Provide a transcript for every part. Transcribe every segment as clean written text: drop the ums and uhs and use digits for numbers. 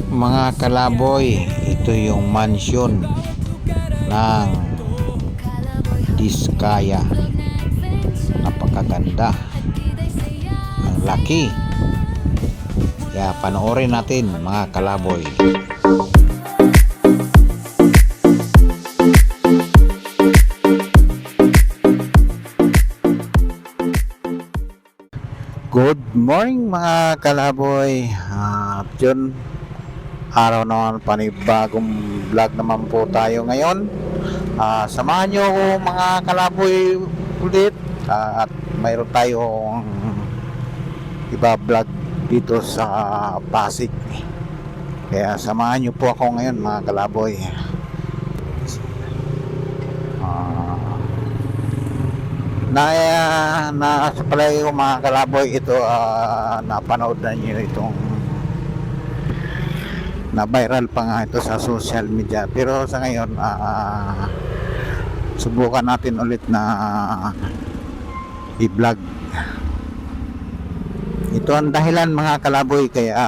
Mga kalaboy, ito yung mansyon ng Diskaya. Napakaganda, ang laki. Kaya panoorin natin mga kalaboy. Good morning mga kalaboy. Yun, araw naman, panibagong vlog naman po tayo ngayon. Samahan nyo ako mga kalaboy ulit, at mayroon tayong iba vlog dito sa Pasig. Kaya samahan nyo po ako ngayon mga kalaboy. Sa palagi ko mga kalaboy, ito napanood na nyo itong na viral pa nga ito sa social media, pero sa ngayon subukan natin ulit na i-vlog. Ito ang dahilan mga kalaboy kaya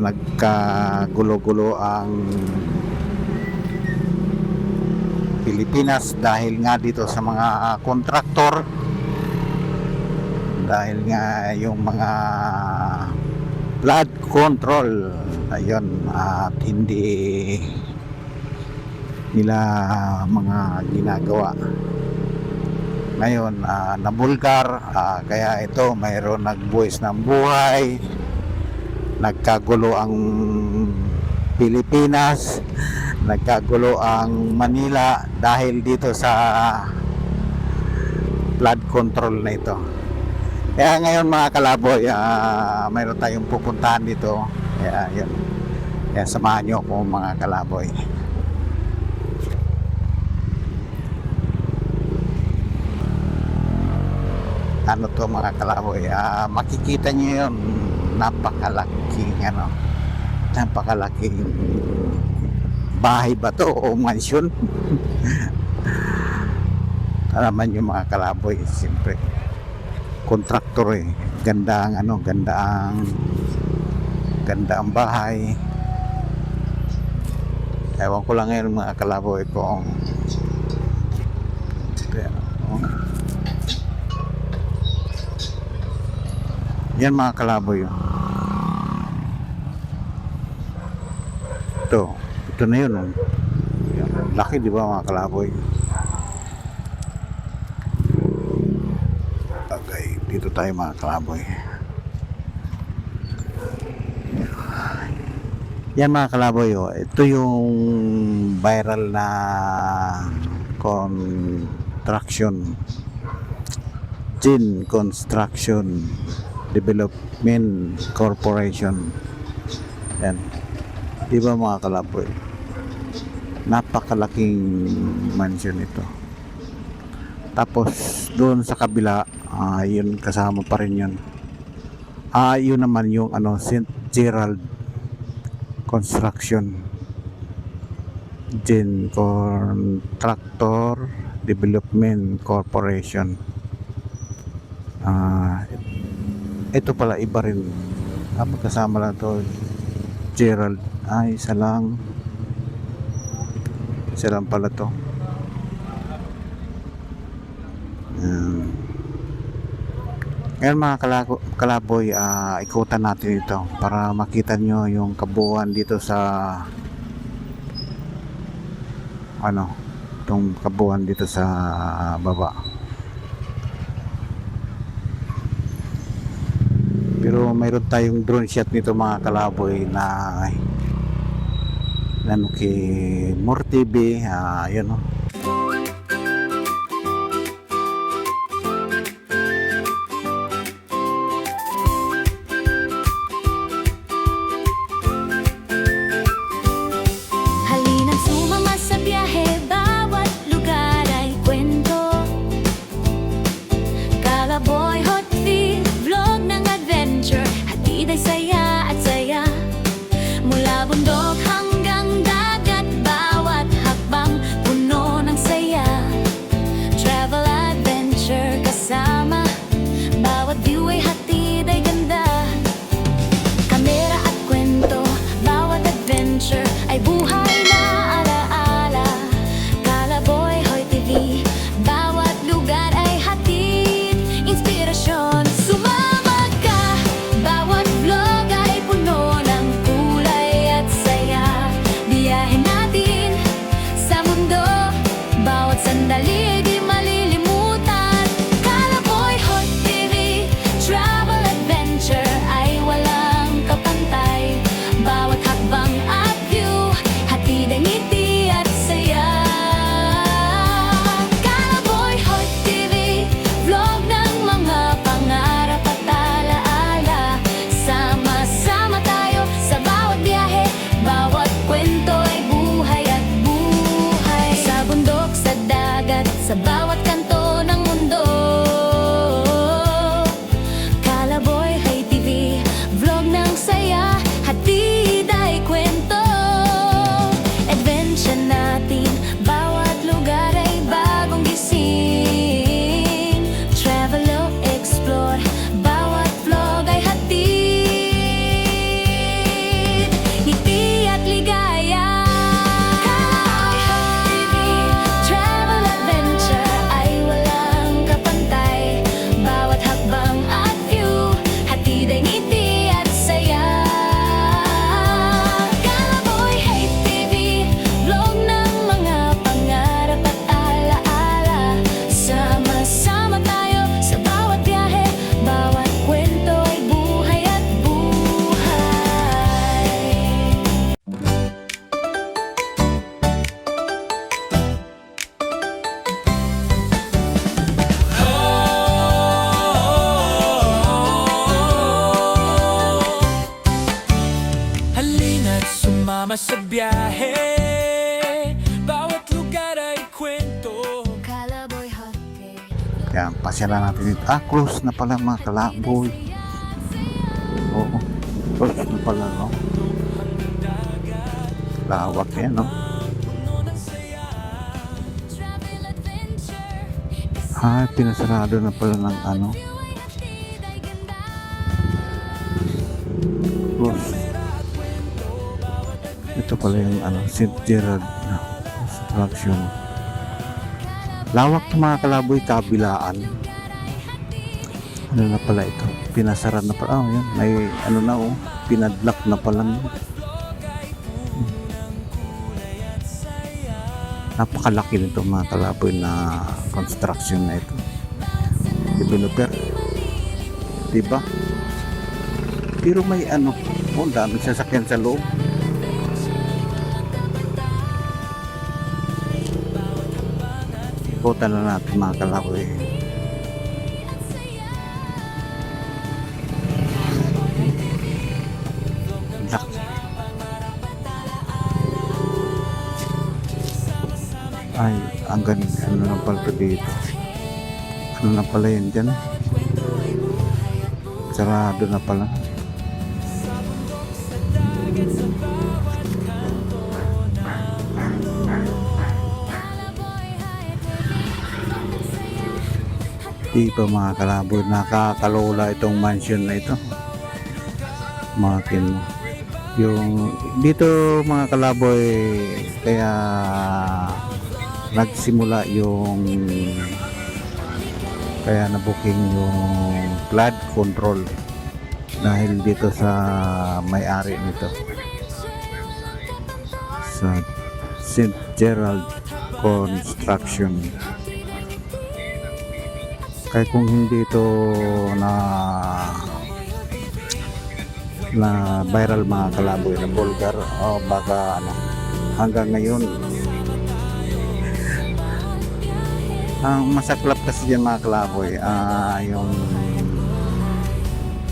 nagkagulo-gulo ang Pilipinas dahil nga dito sa mga kontraktor, dahil nga yung mga flood control ayun, at hindi nila mga ginagawa ngayon, nabulgar, kaya ito mayroon nagbuwis ng buhay, nagkagulo ang Pilipinas, nagkagulo ang Manila dahil dito sa flood control na ito. Kaya ngayon mga kalaboy, mayroon tayong pupuntahan dito. Kaya yun, kaya samahan nyo ako mga kalaboy. Ano to mga kalaboy, makikita nyo yun, napakalaking napakalaking bahay ba to o mansyon? Alaman nyo mga kalaboy, siyempre kontraktor ganda ang ganda ang bahay. Ewan ko lang ngayon mga kalaboy kung yan mga kalaboy. Ito na yun. Laki, di ba mga kalaboy? Okay, dito tayo mga kalaboy. Yan mga kalaboy, ito yung viral na construction, Gin Construction Development Corporation. Yan, di ba mga kalaboy? Napakalaking mansion ito. Tapos doon sa kabila, yun kasama pa rin yun. Yun naman yung St. Gerald Construction Gin Contractor Development Corporation. Ito pala iba rin. Magkasama lang to, Gerald. Isa lang pala to. Ngayon mga kalaboy, ikutan natin ito para makita nyo yung kabuuan dito sa itong kabuuan dito sa baba. Pero mayroon tayong drone shot nito mga kalaboy na kay More TV, yun mula bundok hanggang dagat, bawat hakbang puno Sama sa biyahe, bawat lugar ay kwento. Kalaboy Hotcake. Yan, pasyalan natin dito. Close na pala mga kalaboy. Oo, close na pala, no? Lawak yan, no? Pinasarado na pala ng ano. Close. Ito pala yung ano, St. Gerard na construction. Lawak ng mga kalaboy, kabilaan. Ano na pala ito? Pinasara na pala. Yan. May ano na pinadlock na pala. Napakalaki nito mga kalaboy na construction na ito. Developer. Diba? Pero may ano, dami sasakyan sa loob. Ikutan na natin mga kalaboy. Ay, ang galing. Ano na pala dito? Ano na pala yun dyan? Sarado na pala. Di pa mga kalaboy, nakakalola itong mansion na ito. Makin yung dito mga kalaboy, kaya nagsimula yung kaya na-booking yung flood control dahil dito sa may-ari nito sa St. Gerard Construction. Kaya kung hindi ito na viral mga kalaboy, na vulgar, baka ano, hanggang ngayon ang masaklap kasi dyan mga kalaboy, yung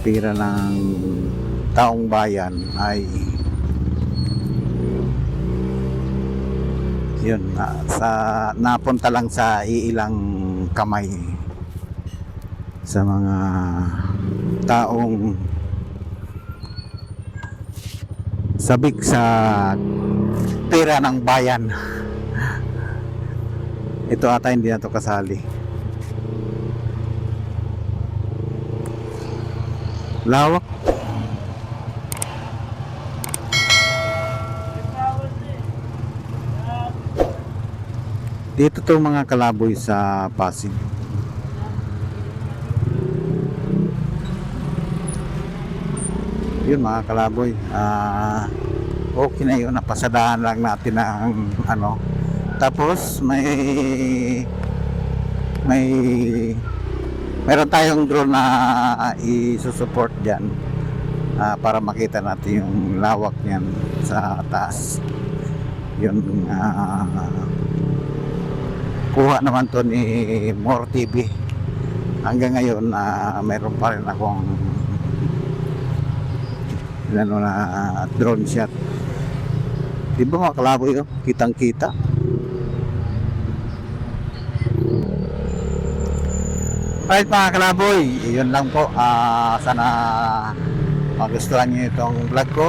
pira ng taong bayan ay yun, napunta lang sa iilang kamay sa mga taong sabik sa pera ng bayan. Ito ata hindi na ito kasali. Lawak. Dito to mga kalaboy sa Pasig. Yun mga kalaboy, okay na yun, napasadahan lang natin ang ano. Tapos meron tayong drone na i-support diyan para makita natin yung lawak niyan sa taas. Yun, kuha naman to ni More TV. Hanggang ngayon meron pa rin akong drone shot. Diba mga kalaboy, kitang kita. Alright mga kalaboy, yun lang po. Sana magustuhan nyo itong vlog ko.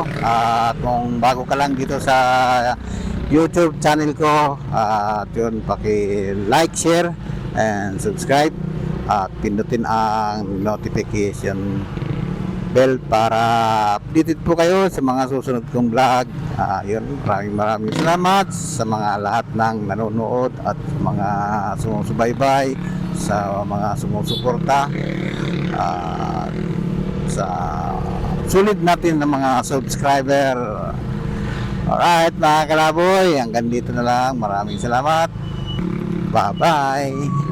Kung bago ka lang dito sa YouTube channel ko, yun, paki-like, share, and subscribe. At pindutin ang notification bell para updated po kayo sa mga susunod kong vlog. Yun, maraming salamat sa mga lahat ng nanonood at mga sumusubaybay, sa mga sumusuporta, sa sulit natin ng mga subscriber. Alright mga kalaboy, hanggang dito na lang. Maraming salamat. Bye bye.